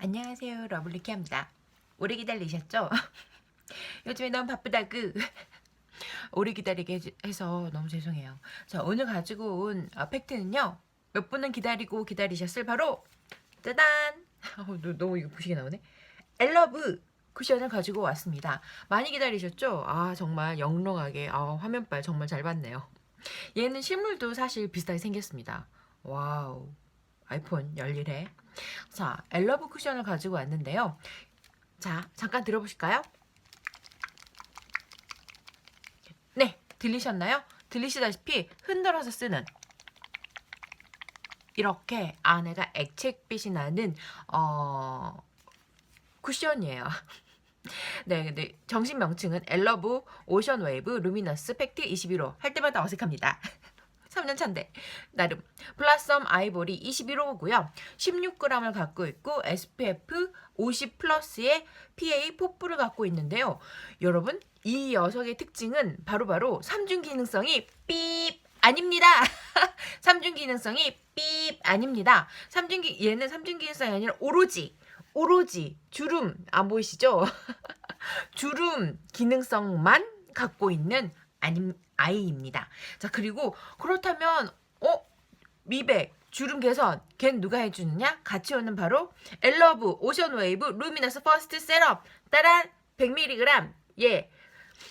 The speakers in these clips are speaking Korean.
안녕하세요, 러블리키입니다. 오래 기다리셨죠? 요즘에 너무 바쁘다구 오래 기다리게 해서 너무 죄송해요. 자, 오늘 가지고 온 팩트는요, 몇 분은 기다리고 기다리셨을 바로 짜잔! 너무 이거 부시게 나오네. 엘러브 쿠션을 가지고 왔습니다. 많이 기다리셨죠? 아, 정말 영롱하게 화면빨 정말 잘 봤네요. 얘는 실물도 사실 비슷하게 생겼습니다. 와우, 아이폰 열일해. 자, 엘러브 쿠션을 가지고 왔는데요. 자, 잠깐 들어보실까요? 네, 들리셨나요? 들리시다시피 흔들어서 쓰는 이렇게 안에가 액체빛이 나는 쿠션이에요. 네, 근데 정식 명칭은 엘러브 오션 웨이브 루미너스 팩트 21호 할 때마다 어색합니다. 3년 차인데 나름 블라썸 아이보리 21호고요. 16g을 갖고 있고 SPF 50 플러스의 PA 포프를 갖고 있는데요. 여러분, 이 녀석의 특징은 바로 삼중 기능성이 삐 아닙니다. 삼중 기능성이 삐 아닙니다. 얘는 삼중 기능성이 아니라 오로지 주름 안 보이시죠? 주름 기능성만 갖고 있는 아이입니다. 자, 그리고 그렇다면 미백, 주름 개선 걘 누가 해주느냐? 같이 오는 바로 엘러브 오션 웨이브 루미너스 퍼스트 세럼 따란 100mg 예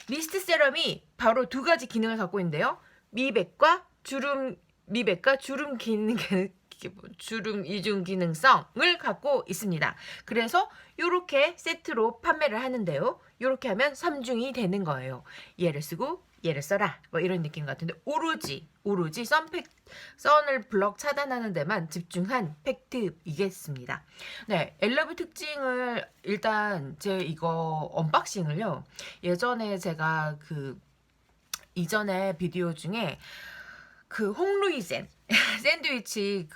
미스트 세럼이 바로 두 가지 기능을 갖고 있는데요. 미백과 주름 기능 주름 이중 기능성을 갖고 있습니다. 그래서 이렇게 세트로 판매를 하는데요. 이렇게 하면 3중이 되는 거예요. 얘를 쓰고 얘를 써라 뭐 이런 느낌 같은데 오로지 선을 블럭 차단하는 데만 집중한 팩트이겠습니다. 네, 엘러브 특징을 일단 제 이거 언박싱을요. 예전에 제가 이전에 비디오 중에 홍루이젠 샌드위치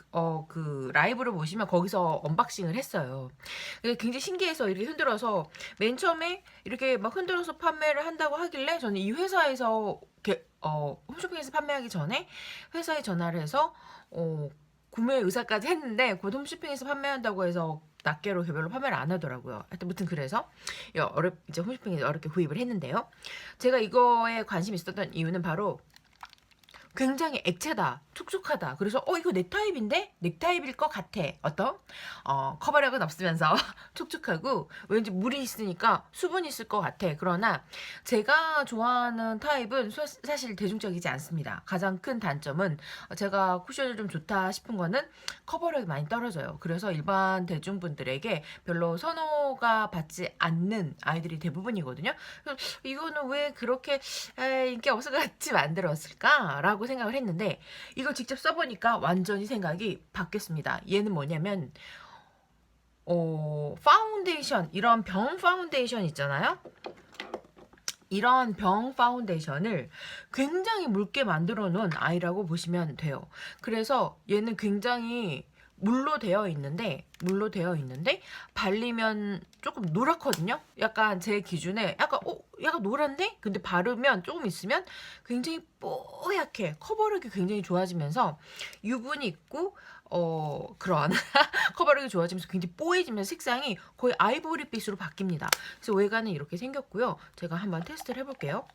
그 라이브를 보시면 거기서 언박싱을 했어요. 굉장히 신기해서 이렇게 흔들어서 맨 처음에 이렇게 막 흔들어서 판매를 한다고 하길래 저는 이 회사에서 홈쇼핑에서 판매하기 전에 회사에 전화를 해서 구매 의사까지 했는데 곧 홈쇼핑에서 판매한다고 해서 낱개로 개별로 판매를 안 하더라고요. 하여튼 무튼 그래서 이제 홈쇼핑에서 어렵게 구입을 했는데요. 제가 이거에 관심이 있었던 이유는 바로 굉장히 액체다, 촉촉하다. 그래서 이거 넥타입인데? 넥타입일 것 같아. 어떤? 커버력은 없으면서 촉촉하고 왠지 물이 있으니까 수분이 있을 것 같아. 그러나 제가 좋아하는 타입은 사실 대중적이지 않습니다. 가장 큰 단점은 제가 쿠션이 좀 좋다 싶은 거는 커버력이 많이 떨어져요. 그래서 일반 대중분들에게 별로 선호가 받지 않는 아이들이 대부분이거든요. 그래서 이거는 왜 그렇게 인기 없을 것 같이 만들었을까? 라고 생각을 했는데 이걸 직접 써보니까 완전히 생각이 바뀌었습니다. 얘는 뭐냐면 파운데이션, 이런 병 파운데이션 있잖아요. 이런 병 파운데이션을 굉장히 묽게 만들어 놓은 아이라고 보시면 돼요. 그래서 얘는 굉장히 물로 되어 있는데 발리면 조금 노랗거든요. 약간 제 기준에 약간 노란데? 근데 바르면 조금 있으면 굉장히 뽀얗게 커버력이 굉장히 좋아지면서 유분이 있고 그런 커버력이 좋아지면서 굉장히 뽀얘지면서 색상이 거의 아이보리빛으로 바뀝니다. 그래서 외관은 이렇게 생겼고요. 제가 한번 테스트를 해볼게요.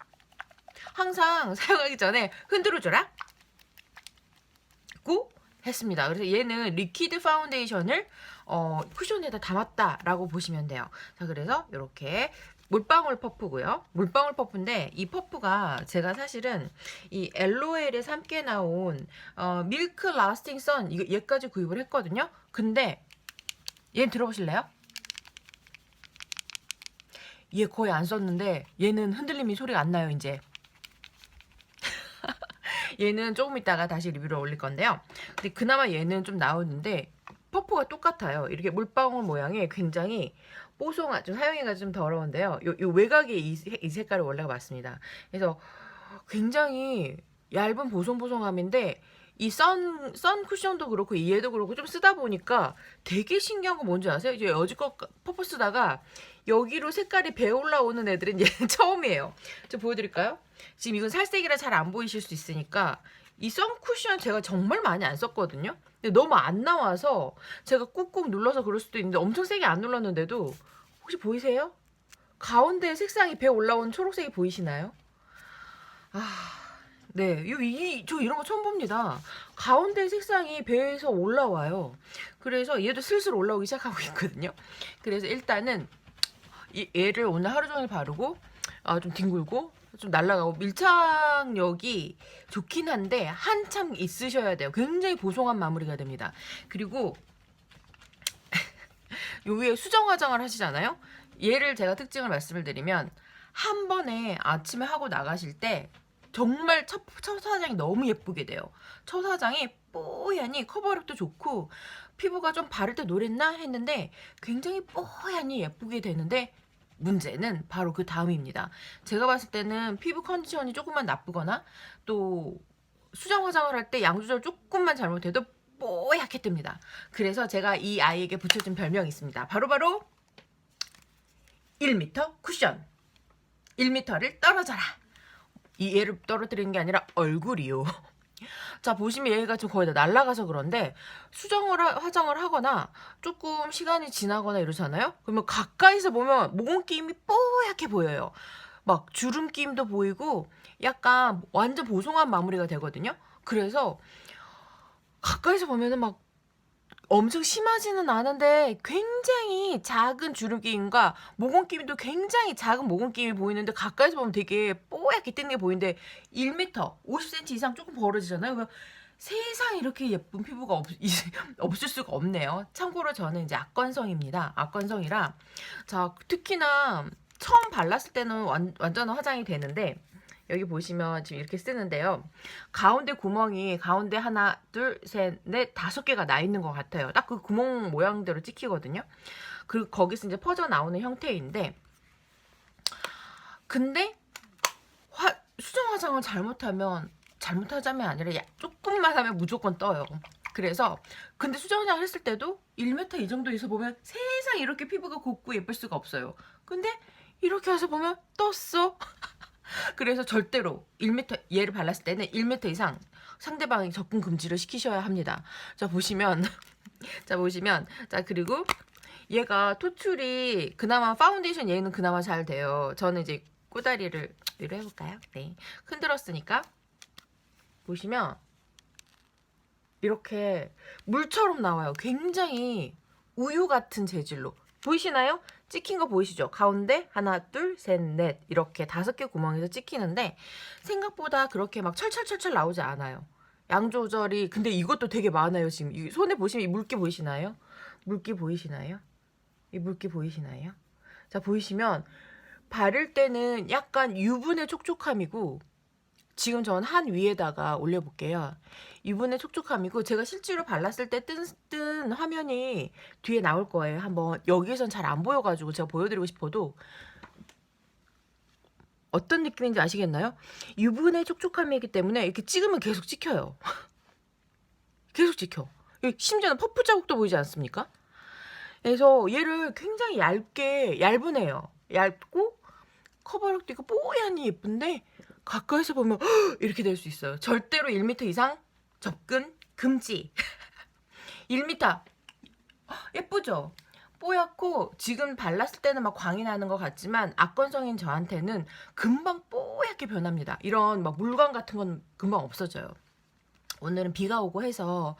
항상 사용하기 전에 흔들어줘라. 고 했습니다. 그래서 얘는 리퀴드 파운데이션을 쿠션에다 담았다라고 보시면 돼요. 자, 그래서 이렇게 물방울 퍼프고요. 물방울 퍼프인데 이 퍼프가 제가 사실은 이 LOL에서 함께 나온 밀크 라스팅 선 얘까지 구입을 했거든요. 근데 얘 들어보실래요? 얘 거의 안 썼는데 얘는 흔들림이 소리가 안 나요, 이제. 얘는 조금 있다가 다시 리뷰를 올릴 건데요. 근데 그나마 얘는 좀 나오는데 퍼프가 똑같아요. 이렇게 물방울 모양이 굉장히 뽀송하죠. 사용하기가 좀 더러운데요. 요 외곽에 이 색깔이 원래가 맞습니다. 그래서 굉장히 얇은 보송보송함인데 이 선 쿠션도 그렇고 얘도 그렇고 좀 쓰다 보니까 되게 신기한 거 뭔지 아세요? 이제 여지껏 퍼프 쓰다가 여기로 색깔이 배 올라오는 애들은 얘는 처음이에요. 좀 보여드릴까요? 지금 이건 살색이라 잘 안 보이실 수 있으니까 이 선쿠션 제가 정말 많이 안 썼거든요. 근데 너무 안 나와서 제가 꾹꾹 눌러서 그럴 수도 있는데 엄청 세게 안 눌렀는데도 혹시 보이세요? 가운데 색상이 배 올라온 초록색이 보이시나요? 네, 저 이런 거 처음 봅니다. 가운데 색상이 배에서 올라와요. 그래서 얘도 슬슬 올라오기 시작하고 있거든요. 그래서 일단은 얘를 오늘 하루 종일 바르고 좀 뒹굴고 좀 날아가고 밀착력이 좋긴 한데 한참 있으셔야 돼요. 굉장히 보송한 마무리가 됩니다. 그리고 요 위에 수정 화장을 하시잖아요. 얘를 제가 특징을 말씀을 드리면 한 번에 아침에 하고 나가실 때 정말 첫 화장이 너무 예쁘게 돼요. 첫 화장이 뽀얀이 커버력도 좋고 피부가 좀 바를 때 노랬나 했는데 굉장히 뽀얀이 예쁘게 되는데 문제는 바로 그 다음입니다. 제가 봤을 때는 피부 컨디션이 조금만 나쁘거나 또 수정 화장을 할 때 양 조절 조금만 잘못해도 뽀얗게 뜹니다. 그래서 제가 이 아이에게 붙여준 별명이 있습니다. 바로 1m 쿠션. 1m를 떨어져라. 이 얘를 떨어뜨리는 게 아니라 얼굴이요. 자, 보시면 얘가 지금 거의 다 날아가서 그런데 화장을 하거나 조금 시간이 지나거나 이러잖아요. 그러면 가까이서 보면 모공끼임이 뽀얗게 보여요. 막 주름끼임도 보이고 약간 완전 보송한 마무리가 되거든요. 그래서 가까이서 보면은 막 엄청 심하지는 않은데 굉장히 작은 주름끼임과 모공끼임도 굉장히 작은 모공끼임이 보이는데 가까이서 보면 되게 뽀얗게 뜨는 게 보이는데 1m, 50cm 이상 조금 벌어지잖아요. 그러면 세상에 이렇게 예쁜 피부가 없을 수가 없네요. 참고로 저는 이제 악건성입니다. 악건성이라 자, 특히나 처음 발랐을 때는 완전 화장이 되는데 여기 보시면 지금 이렇게 쓰는데요. 가운데 구멍이 가운데 하나, 둘, 셋, 넷, 5개가 나 있는 것 같아요. 딱 그 구멍 모양대로 찍히거든요. 그리고 거기서 이제 퍼져 나오는 형태인데 근데 수정 화장을 잘못하자면 아니라 조금만 하면 무조건 떠요. 그래서 근데 수정 화장을 했을 때도 1m 이 정도에서 보면 세상에 이렇게 피부가 곱고 예쁠 수가 없어요. 근데 이렇게 해서 보면 떴어. 그래서 절대로 1m 얘를 발랐을 때는 1m 이상 상대방이 접근 금지를 시키셔야 합니다. 자 보시면 자 그리고 얘가 토출이 그나마 파운데이션 얘는 그나마 잘 돼요. 저는 이제 꼬다리를 위로 해볼까요? 네, 흔들었으니까 보시면 이렇게 물처럼 나와요. 굉장히 우유 같은 재질로 보이시나요? 찍힌 거 보이시죠? 가운데 하나, 둘, 셋, 넷 이렇게 5개 구멍에서 찍히는데 생각보다 그렇게 막 철철철철 나오지 않아요. 양 조절이 근데 이것도 되게 많아요. 지금 이 손에 보시면 이 물기 보이시나요? 물기 보이시나요? 이 물기 보이시나요? 자 보이시면 바를 때는 약간 유분의 촉촉함이고 지금 전 한 위에다가 올려볼게요. 유분의 촉촉함이고 제가 실제로 발랐을 때 뜬 화면이 뒤에 나올 거예요. 한번 여기선 잘 안 보여가지고 제가 보여드리고 싶어도 어떤 느낌인지 아시겠나요? 유분의 촉촉함이기 때문에 이렇게 찍으면 계속 찍혀요. 계속 찍혀. 심지어는 퍼프 자국도 보이지 않습니까? 그래서 얘를 굉장히 얇은해요. 얇고 커버력도 있고 뽀얀이 예쁜데 가까이서 보면 이렇게 될 수 있어요. 절대로 1m 이상 접근 금지. 1m 예쁘죠? 뽀얗고 지금 발랐을 때는 막 광이 나는 것 같지만 악건성인 저한테는 금방 뽀얗게 변합니다. 이런 막 물광 같은 건 금방 없어져요. 오늘은 비가 오고 해서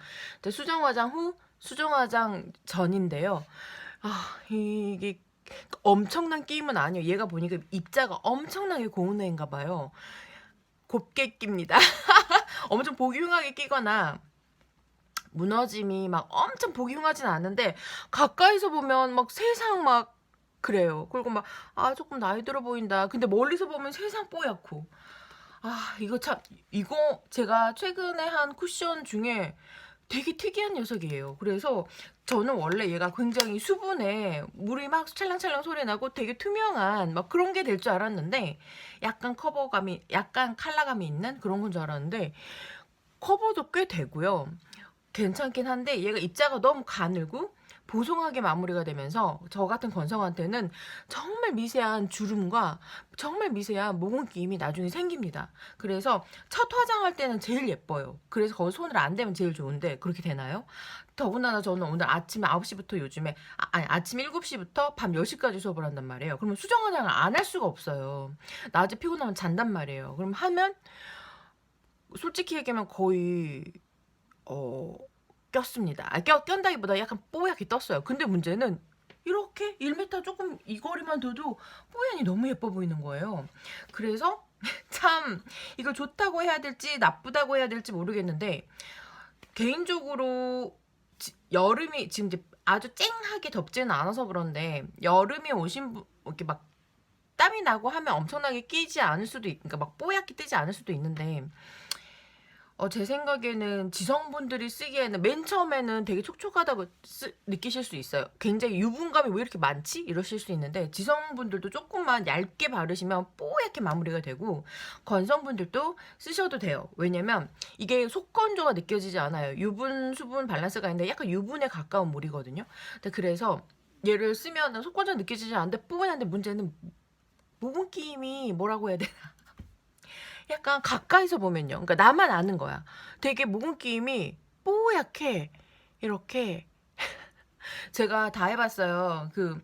수정 화장 후, 수정 화장 전인데요. 이게 엄청난 끼임은 아니에요. 얘가 보니까 입자가 엄청나게 고운 애인가 봐요. 곱게 낍니다. 엄청 보기 흉하게 끼거나 무너짐이 막 엄청 보기 흉하진 않은데 가까이서 보면 막 세상 막 그래요. 그리고 막 조금 나이 들어 보인다. 근데 멀리서 보면 세상 뽀얗고 이거 제가 최근에 한 쿠션 중에 되게 특이한 녀석이에요. 그래서 저는 원래 얘가 굉장히 수분에 물이 막 찰랑찰랑 소리 나고 되게 투명한 막 그런 게 될 줄 알았는데 약간 약간 컬러감이 있는 그런 건 줄 알았는데 커버도 꽤 되고요. 괜찮긴 한데 얘가 입자가 너무 가늘고 보송하게 마무리가 되면서 저 같은 건성한테는 정말 미세한 주름과 정말 미세한 모공김이 나중에 생깁니다. 그래서 첫 화장할 때는 제일 예뻐요. 그래서 거기 손을 안 대면 제일 좋은데 그렇게 되나요? 더군다나 저는 오늘 아침 9시부터 요즘에 아니 아침 7시부터 밤 10시까지 수업을 한단 말이에요. 그러면 수정 화장을 안 할 수가 없어요. 낮에 피곤하면 잔단 말이에요. 그럼 하면 솔직히 얘기하면 거의 어 꼈습니다. 꼈다기보다 약간 뽀얗게 떴어요. 근데 문제는 이렇게 1m 조금 이 거리만 둬도 뽀얀이 너무 예뻐 보이는 거예요. 그래서 참 이걸 좋다고 해야 될지 나쁘다고 해야 될지 모르겠는데 개인적으로 여름이 지금 이제 아주 쨍하게 덥지는 않아서 그런데 여름에 오신 분 이렇게 막 땀이 나고 하면 엄청나게 끼지 않을 수도 그러니까 막 뽀얗게 뜨지 않을 수도 있는데 제 생각에는 지성분들이 쓰기에는 맨 처음에는 되게 촉촉하다고 느끼실 수 있어요. 굉장히 유분감이 왜 이렇게 많지? 이러실 수 있는데 지성분들도 조금만 얇게 바르시면 뽀얗게 마무리가 되고 건성분들도 쓰셔도 돼요. 왜냐면 이게 속건조가 느껴지지 않아요. 유분, 수분 밸런스가 있는데 약간 유분에 가까운 물이거든요. 그래서 얘를 쓰면 속건조 느껴지지 않는데 뽀얀데 문제는 모공김이 뭐라고 해야 되나? 약간 가까이서 보면요. 그러니까 나만 아는 거야. 되게 모공김이 뽀얗게 이렇게 제가 다 해봤어요. 그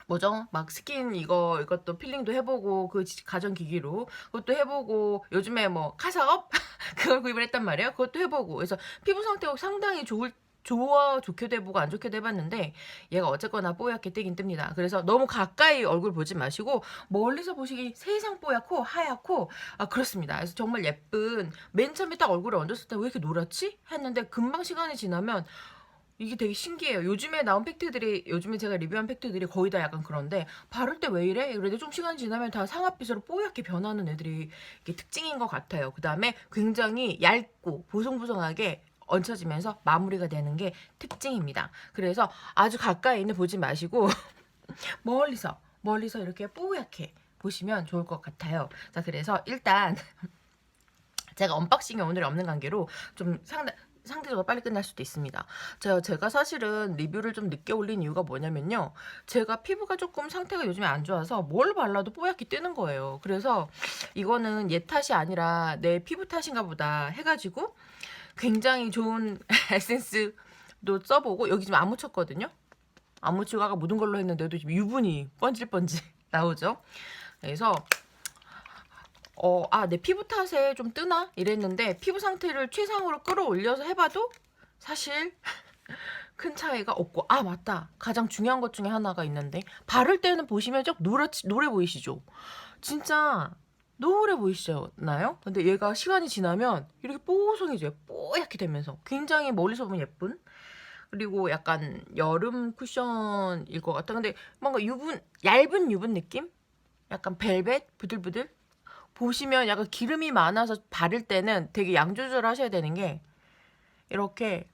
뭐죠? 막 스킨 이것도 필링도 해보고 그 가전기기로 그것도 해보고 요즘에 뭐 카사업 그걸 구입을 했단 말이에요. 그것도 해보고 그래서 피부 상태가 상당히 좋게도 해보고 안 좋게도 해봤는데 얘가 어쨌거나 뽀얗게 뜨긴 뜹니다. 그래서 너무 가까이 얼굴 보지 마시고 멀리서 보시기 세상 뽀얗고 하얗고 그렇습니다. 그래서 정말 예쁜 맨 처음에 딱 얼굴에 얹었을 때 왜 이렇게 노랗지? 했는데 금방 시간이 지나면 이게 되게 신기해요. 요즘에 나온 팩트들이 요즘에 제가 리뷰한 팩트들이 거의 다 약간 그런데 바를 때 왜 이래? 그래도 좀 시간이 지나면 다 상아빛으로 뽀얗게 변하는 애들이 이게 특징인 것 같아요. 그 다음에 굉장히 얇고 보송보송하게 얹혀지면서 마무리가 되는 게 특징입니다. 그래서 아주 가까이 있는 보지 마시고 멀리서 이렇게 뽀얗게 보시면 좋을 것 같아요. 자, 그래서 일단 제가 언박싱이 오늘 없는 관계로 좀 상대적으로 빨리 끝날 수도 있습니다. 제가 사실은 리뷰를 좀 늦게 올린 이유가 뭐냐면요. 제가 피부가 조금 상태가 요즘에 안 좋아서 뭘 발라도 뽀얗게 뜨는 거예요. 그래서 이거는 얘 탓이 아니라 내 피부 탓인가 보다 해가지고 굉장히 좋은 에센스도 써보고 여기 지금 안 묻혔거든요. 안 묻히고 아까 묻은 걸로 했는데도 지금 유분이 번질번질 나오죠. 그래서 내 피부 탓에 좀 뜨나? 이랬는데 피부 상태를 최상으로 끌어올려서 해봐도 사실 큰 차이가 없고 맞다. 가장 중요한 것 중에 하나가 있는데 바를 때는 보시면 좀 노래 보이시죠? 진짜 노래 보이시나요? 근데 얘가 시간이 지나면 이렇게 뽀송해져요. 뽀얗게 되면서 굉장히 멀리서 보면 예쁜 그리고 약간 여름 쿠션일 것 같아. 근데 뭔가 얇은 유분 느낌? 약간 벨벳? 부들부들? 보시면 약간 기름이 많아서 바를 때는 되게 양 조절하셔야 되는 게 이렇게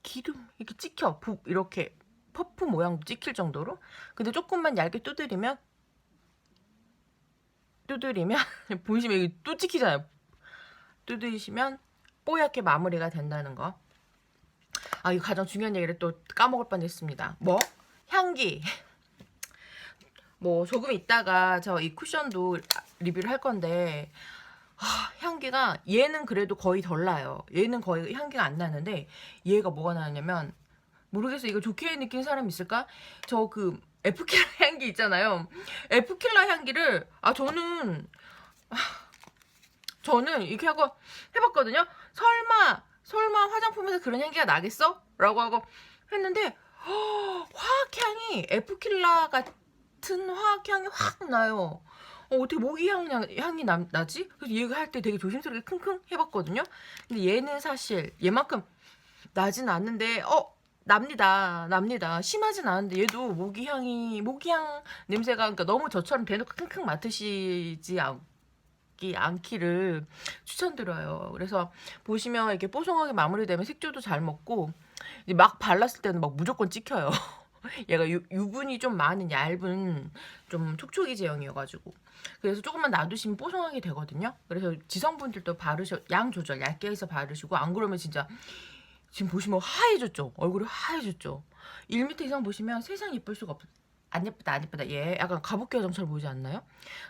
기름 이렇게 찍혀 이렇게 퍼프 모양도 찍힐 정도로 근데 조금만 얇게 두드리면 보시면 이게 또 찍히잖아요. 두드리시면 뽀얗게 마무리가 된다는 거. 이거 가장 중요한 얘기를 또 까먹을 뻔했습니다. 향기. 조금 있다가 저 이 쿠션도 리뷰를 할 건데 향기가 얘는 그래도 거의 덜 나요. 얘는 거의 향기가 안 나는데 얘가 뭐가 나냐면 모르겠어요. 이거 좋게 느낀 사람 있을까? 저 그 에프킬라 향기 있잖아요. 에프킬라 향기를 저는 이렇게 하고 해봤거든요. 설마 화장품에서 그런 향기가 나겠어? 라고 하고 했는데 화학향이 에프킬라 같은 화학향이 확 나요. 어떻게 모기 향이 나지? 그래서 얘가 할 때 되게 조심스럽게 킁킁 해봤거든요. 근데 얘는 사실 얘만큼 나진 않는데 납니다. 심하진 않은데 얘도 모기향 냄새가 그러니까 너무 저처럼 대놓고 킁킁 맡으시지 않기를 추천드려요. 그래서 보시면 이렇게 뽀송하게 마무리되면 색조도 잘 먹고 막 발랐을 때는 막 무조건 찍혀요. 얘가 유분이 좀 많은 얇은 좀 촉촉이 제형이어가지고 그래서 조금만 놔두시면 뽀송하게 되거든요. 그래서 지성분들도 양 조절 얇게 해서 바르시고 안 그러면 진짜 지금 보시면 하얘졌죠? 얼굴이 하얘졌죠? 1m 이상 보시면 세상 예쁠 수가 없어요. 안 예쁘다 안 예쁘다 얘 약간 가부키 화장처럼 보이지 않나요?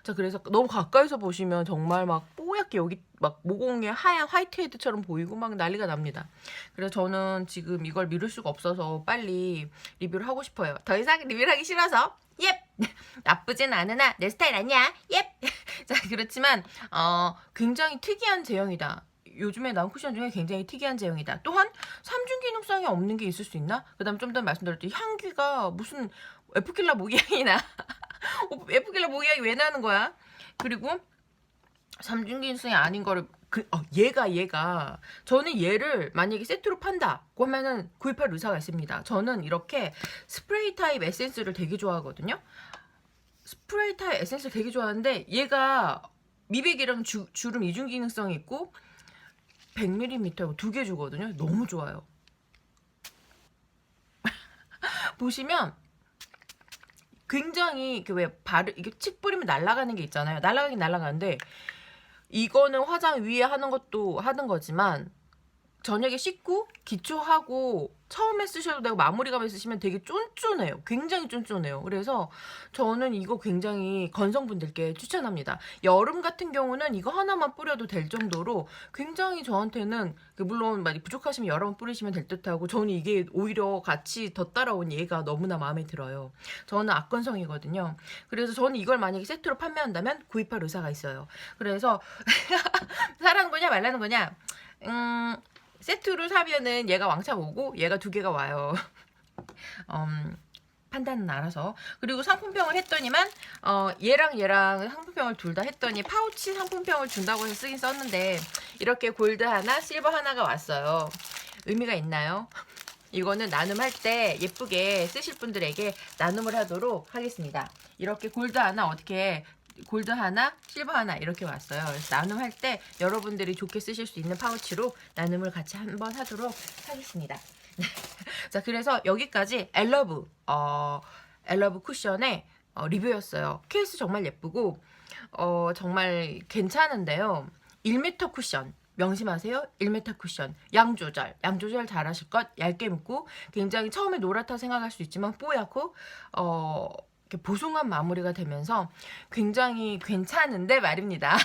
자 그래서 너무 가까이서 보시면 정말 막 뽀얗게 여기 막 모공에 하얀 화이트헤드처럼 보이고 막 난리가 납니다. 그래서 저는 지금 이걸 미룰 수가 없어서 빨리 리뷰를 하고 싶어요. 더 이상 리뷰를 하기 싫어서 옙 나쁘진 않으나 내 스타일 아니야 옙 자 그렇지만 굉장히 특이한 제형이다. 요즘에 나온 쿠션 중에 굉장히 특이한 제형이다. 또한 삼중 기능성이 없는 게 있을 수 있나? 그 다음 좀 전에 말씀드렸듯이 향기가 무슨 에프킬라 모기향이 나. 에프킬라 모기향이 왜 나는 거야? 그리고 삼중 기능성이 아닌 거를 얘가 저는 얘를 만약에 세트로 판다고 하면은 구입할 의사가 있습니다. 저는 이렇게 스프레이 타입 에센스를 되게 좋아하거든요. 스프레이 타입 에센스를 되게 좋아하는데 얘가 미백이랑 주름 이중 기능성이 있고 100ml 두 개 주거든요. 너무 좋아요. 보시면 굉장히 이게 칙 뿌리면 날아가는 게 있잖아요. 날아가긴 날아가는데 이거는 화장 위에 하는 것도 하는 거지만 저녁에 씻고 기초하고 처음에 쓰셔도 되고 마무리감에 쓰시면 되게 쫀쫀해요. 굉장히 쫀쫀해요. 그래서 저는 이거 굉장히 건성분들께 추천합니다. 여름 같은 경우는 이거 하나만 뿌려도 될 정도로 굉장히 저한테는 물론 많이 부족하시면 여러 번 뿌리시면 될 듯하고 저는 이게 오히려 같이 더 따라온 얘가 너무나 마음에 들어요. 저는 악건성이거든요. 그래서 저는 이걸 만약에 세트로 판매한다면 구입할 의사가 있어요. 그래서 사라는 거냐 말라는 거냐 세트로 사면은 얘가 왕창 오고 얘가 두 개가 와요. 판단은 알아서. 그리고 상품평을 했더니만 얘랑 상품평을 둘 다 했더니 파우치 상품평을 준다고 해서 쓰긴 썼는데 이렇게 골드 하나 실버 하나가 왔어요. 의미가 있나요? 이거는 나눔할 때 예쁘게 쓰실 분들에게 나눔을 하도록 하겠습니다. 이렇게 골드 하나 골드 하나, 실버 하나 이렇게 왔어요. 그래서 나눔할 때 여러분들이 좋게 쓰실 수 있는 파우치로 나눔을 같이 한번 하도록 하겠습니다. 자, 그래서 여기까지 엘러브 쿠션의 리뷰였어요. 케이스 정말 예쁘고 정말 괜찮은데요. 1m 쿠션 명심하세요. 1m 쿠션 양조절 잘 하실 것. 얇게 묶고 굉장히 처음에 노랗다 생각할 수 있지만 뽀얗고 이렇게 보송한 마무리가 되면서 굉장히 괜찮은데 말입니다.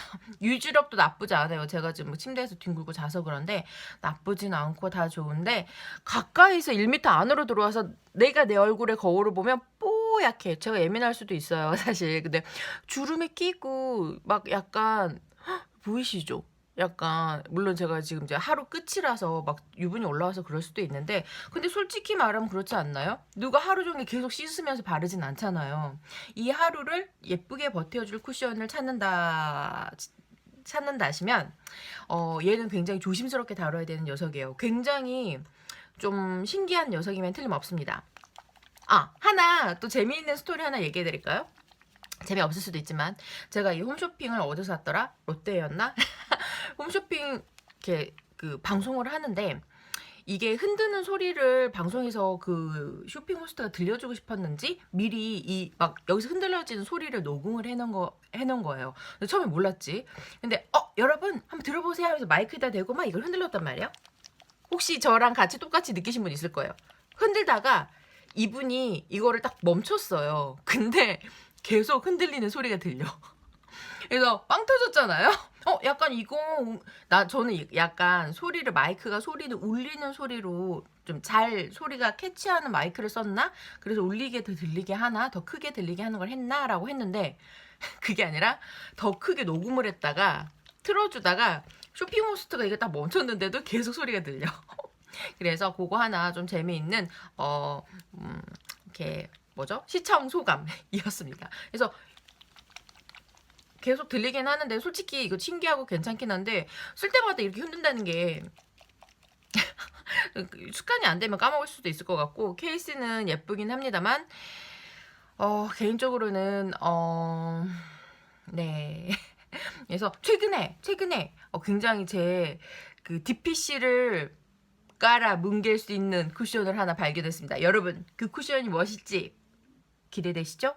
유지력도 나쁘지 않아요. 제가 지금 침대에서 뒹굴고 자서 그런데 나쁘진 않고 다 좋은데 가까이서 1m 안으로 들어와서 내가 내 얼굴의 거울을 보면 뽀얗게 제가 예민할 수도 있어요. 사실 근데 주름에 끼고 막 약간 보이시죠? 약간 물론 제가 지금 이제 하루 끝이라서 막 유분이 올라와서 그럴 수도 있는데 근데 솔직히 말하면 그렇지 않나요? 누가 하루 종일 계속 씻으면서 바르진 않잖아요. 이 하루를 예쁘게 버텨줄 쿠션을 찾는다 하시면 얘는 굉장히 조심스럽게 다뤄야 되는 녀석이에요. 굉장히 좀 신기한 녀석이면 틀림없습니다. 하나 또 재미있는 스토리 하나 얘기해 드릴까요? 재미없을 수도 있지만 제가 이 홈쇼핑을 어디서 샀더라? 롯데였나? 홈쇼핑 이렇게 방송을 하는데 이게 흔드는 소리를 방송에서 그 쇼핑 호스트가 들려주고 싶었는지 미리 막 여기서 흔들려지는 소리를 녹음을 해놓은 거예요. 근데 처음에 몰랐지. 근데 여러분 한번 들어보세요 하면서 마이크에다 대고 막 이걸 흔들렸단 말이에요. 혹시 저랑 같이 똑같이 느끼신 분 있을 거예요. 흔들다가 이분이 이거를 딱 멈췄어요. 근데 계속 흔들리는 소리가 들려. 그래서 빵 터졌잖아요. 약간 저는 약간 마이크가 소리를 울리는 소리로 좀 잘 소리가 캐치하는 마이크를 썼나? 그래서 울리게 더 들리게 하나? 더 크게 들리게 하는 걸 했나? 라고 했는데 그게 아니라 더 크게 녹음을 했다가 틀어주다가 쇼핑 호스트가 이게 딱 멈췄는데도 계속 소리가 들려. 그래서 그거 하나 좀 재미있는 이렇게 시청 소감이었습니다. 그래서 계속 들리긴 하는데 솔직히 이거 신기하고 괜찮긴 한데 쓸 때마다 이렇게 흔든다는 게 습관이 안 되면 까먹을 수도 있을 것 같고 케이스는 예쁘긴 합니다만 개인적으로는 네. 그래서 최근에 굉장히 제 DPC를 깔아 뭉갤 수 있는 쿠션을 하나 발견했습니다. 여러분 그 쿠션이 무엇일지 기대되시죠?